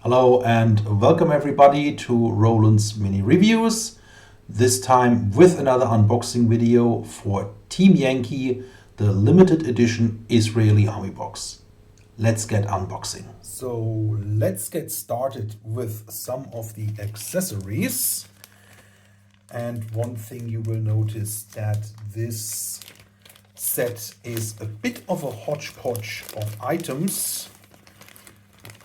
Hello and welcome everybody to Roland's Mini Reviews. This time with another unboxing video for Team Yankee, the limited edition Israeli Army box. Let's get unboxing. So let's get started with some of the accessories. And one thing you will notice that this set is a bit of a hodgepodge of items.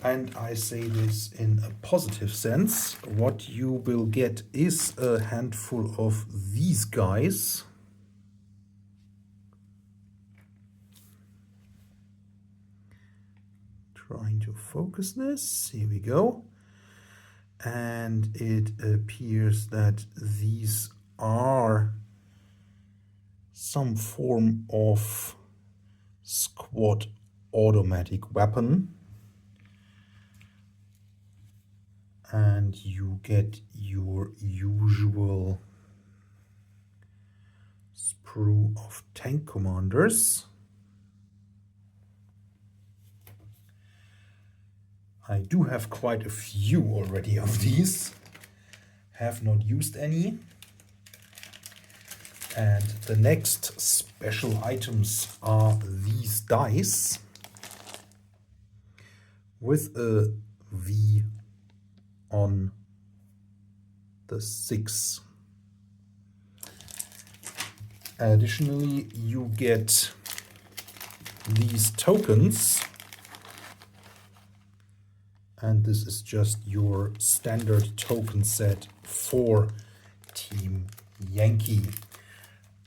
And I say this in a positive sense. What you will get is a handful of these guys. Trying to focus this. Here we go. And it appears that these are some form of squad automatic weapon. And you get your usual sprue of tank commanders. I do have quite a few already of these, have not used any. And the next special items are these dice with a V on the 6. Additionally, you get these tokens, and this is just your standard token set for Team Yankee.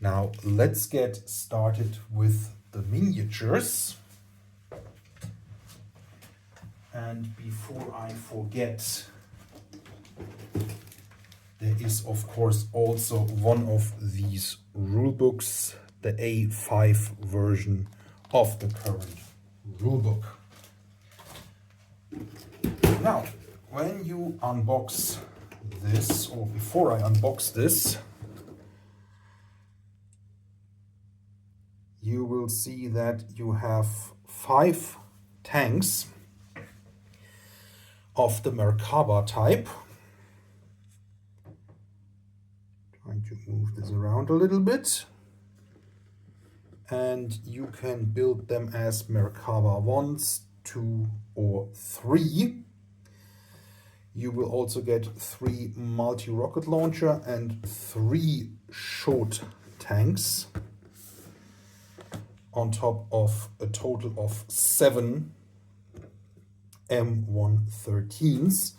Now let's get started with the miniatures. And before I forget, there is of course also one of these rule books, the A5 version of the current rulebook. Now, when you unbox this, or before I unbox this, you will see that you have 5 tanks of the Merkaba type. Trying to move this around a little bit. And you can build them as Merkaba 1s, 2 or 3. You will also get 3 multi-rocket launcher and 3 short tanks on top of a total of 7 M113s.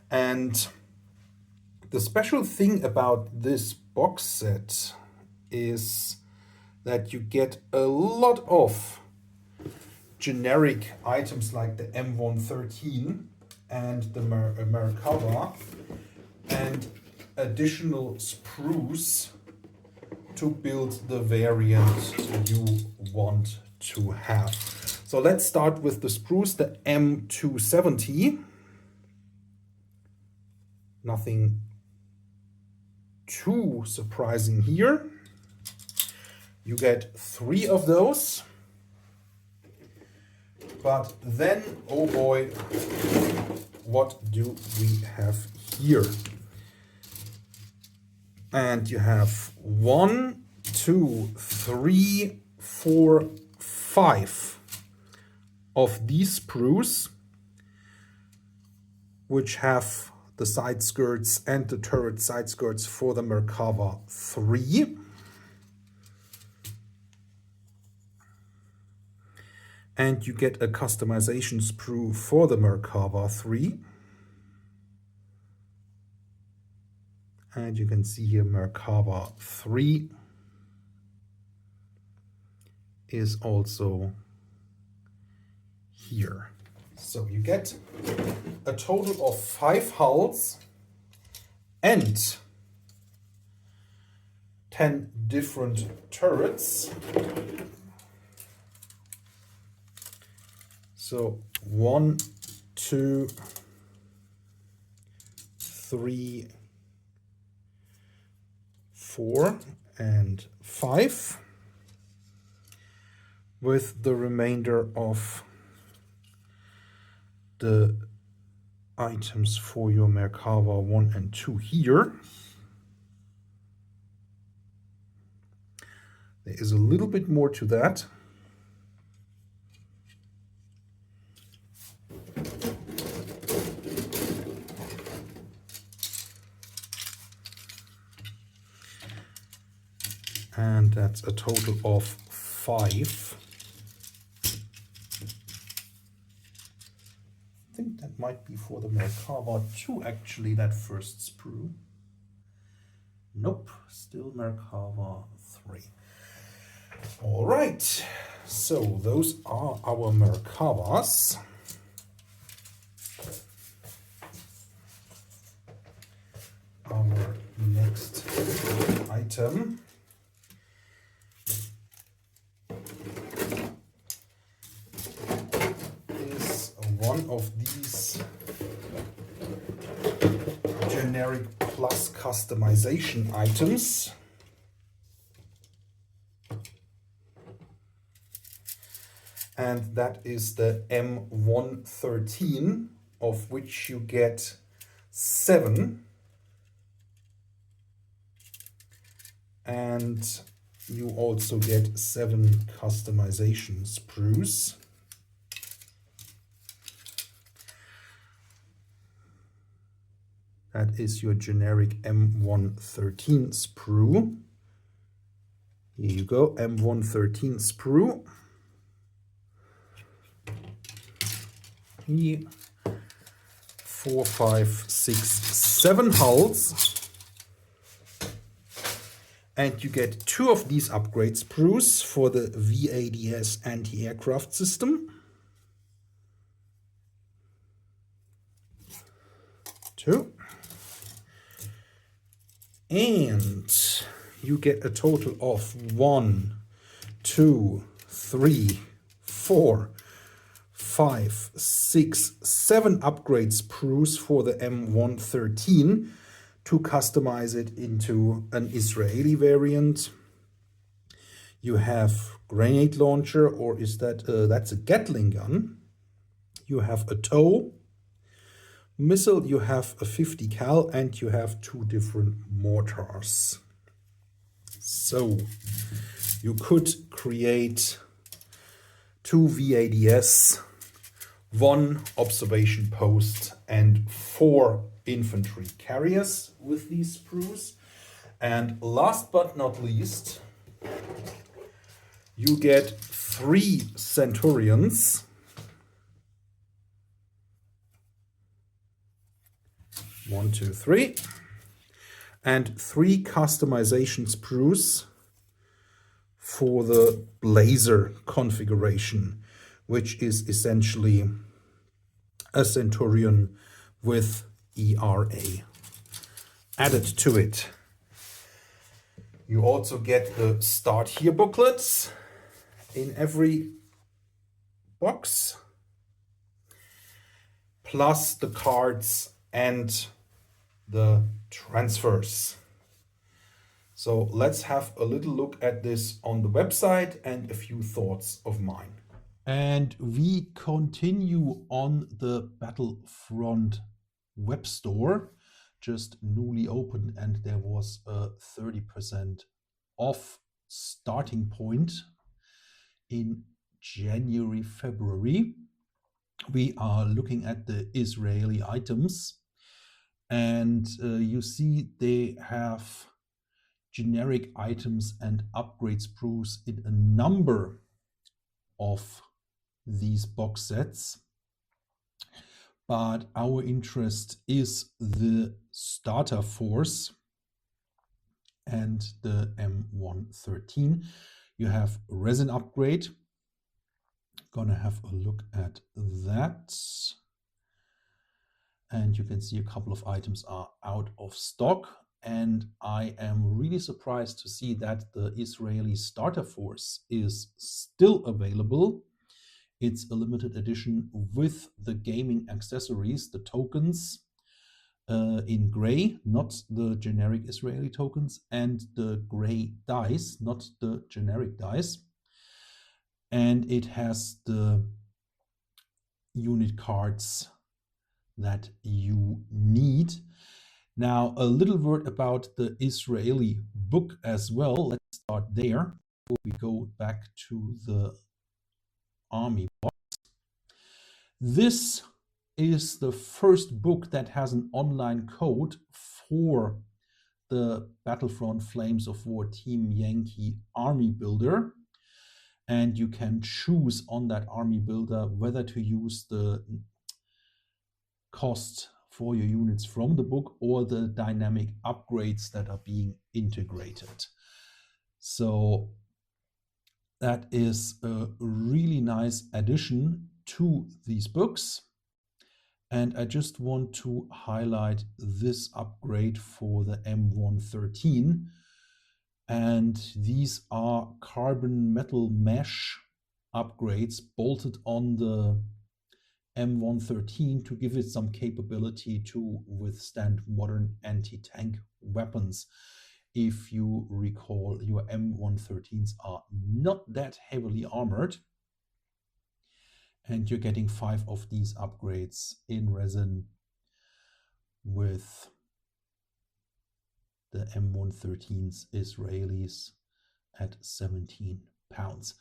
And the special thing about this box set is that you get a lot of generic items like the M113 and the Merkaba, and additional sprues to build the variant you want to have. So let's start with the sprues, the M270. Nothing too surprising here. You get 3 of those. But then, oh boy, what do we have here? And you have 1, 2, 3, 4, 5 of these sprues, which have the side skirts and the turret side skirts for the Merkaba 3. And you get a customization sprue for the Merkaba 3. And you can see here Merkaba 3 is also here. So you get a total of 5 hulls and 10 different turrets. So 1, 2, 3, 4 and 5, with the remainder of the items for your Merkava 1 and 2 here. There is a little bit more to that. And that's a total of 5. I think that might be for the Merkava 2 actually, that first sprue. Nope, still Merkava 3. All right, so those are our Merkavas. Our next item is one of these generic plus customization items. And that is the M113, of which you get 7. And you also get 7 customization sprues. That is your generic M113 sprue. Here you go, M113 sprue. Here, 4, 5, 6, 7 hulls. And you get 2 of these upgrade sprues for the VADS anti-aircraft system. 2. And you get a total of 1, 2, 3, 4, 5, 6, 7 upgrade sprues for the M113 to customize it into an Israeli variant. You have grenade launcher, or is that that's a Gatling gun. You have a tow missile, you have a 50 cal, and you have 2 different mortars. So you could create 2 VADS, 1 observation post, and 4 infantry carriers with these sprues. And last but not least, you get 3 Centurions. 1, 2, 3. And 3 customization sprues for the Blazer configuration, which is essentially a Centurion with ERA added to it. You also get the Start Here booklets in every box, plus the cards and the transfers. So let's have a little look at this on the website and a few thoughts of mine. And we continue on the Battlefront web store, just newly opened, and there was a 30% off starting point in January, February. We are looking at the Israeli items, and you see they have generic items and upgrade sprues in a number of these box sets. But our interest is the starter force and the M113. You have resin upgrade. Gonna have a look at that. And you can see a couple of items are out of stock. And I am really surprised to see that the Israeli starter force is still available. It's a limited edition with the gaming accessories, the tokens in gray, not the generic Israeli tokens, and the gray dice, not the generic dice. And it has the unit cards that you need. Now, a little word about the Israeli book as well. Let's start there before we go back to the army box. This is the first book that has an online code for the Battlefront Flames of War Team Yankee Army Builder. And you can choose on that army builder whether to use the cost for your units from the book or the dynamic upgrades that are being integrated. So that is a really nice addition to these books. And I just want to highlight this upgrade for the M113. And these are carbon metal mesh upgrades bolted on the M113 to give it some capability to withstand modern anti-tank weapons. If you recall, your M113s are not that heavily armored, and you're getting 5 of these upgrades in resin with the M113s Israelis at 17 pounds.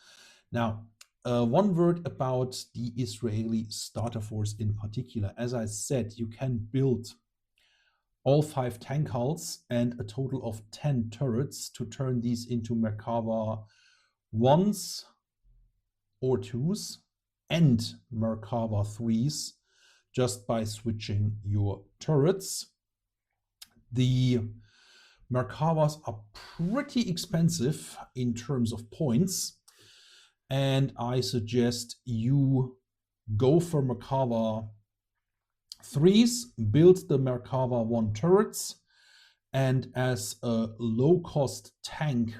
Now, one word about the Israeli starter force in particular. As I said, you can build all 5 tank hulls and a total of 10 turrets to turn these into Merkava 1s or 2s and Merkava 3s just by switching your turrets. The Merkavas are pretty expensive in terms of points, and I suggest you go for Merkava 3s, build the Merkava 1 turrets, and as a low-cost tank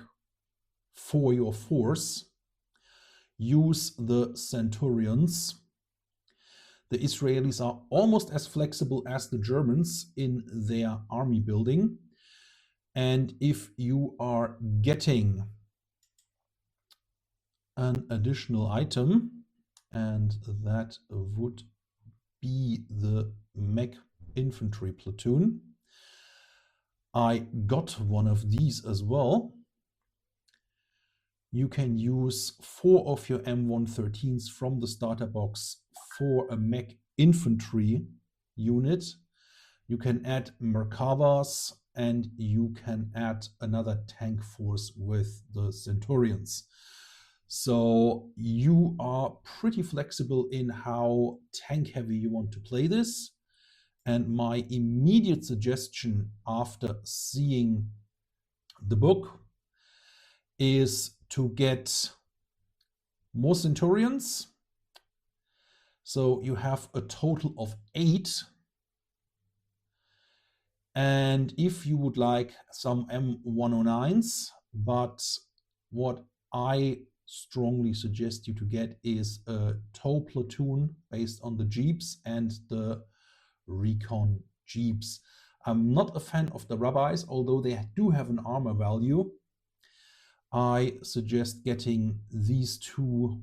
for your force, use the Centurions. The Israelis are almost as flexible as the Germans in their army building. And if you are getting an additional item, and that would be the mech infantry platoon, I got one of these as well. You can use 4 of your M113s from the starter box for a mech infantry unit. You can add Merkavas, and you can add another tank force with the Centurions. So you are pretty flexible in how tank heavy you want to play this. And my immediate suggestion after seeing the book is to get more Centurions. So you have a total of 8. And if you would like some M109s, but what I strongly suggest you to get is a tow platoon based on the Jeeps and the recon Jeeps. I'm not a fan of the rabbis, although they do have an armor value. I suggest getting these 2,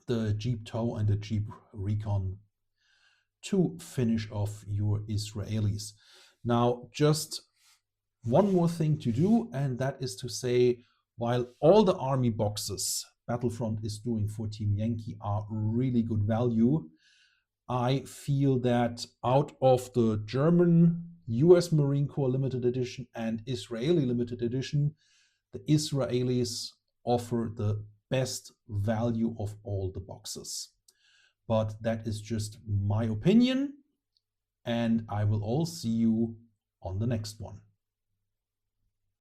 the Jeep tow and the Jeep recon, to finish off your Israelis. Now, just one more thing to do, and that is to say, while all the army boxes Battlefront is doing for Team Yankee are really good value, I feel that out of the German, US Marine Corps Limited Edition and Israeli Limited Edition, the Israelis offer the best value of all the boxes. But that is just my opinion, and I will all see you on the next one.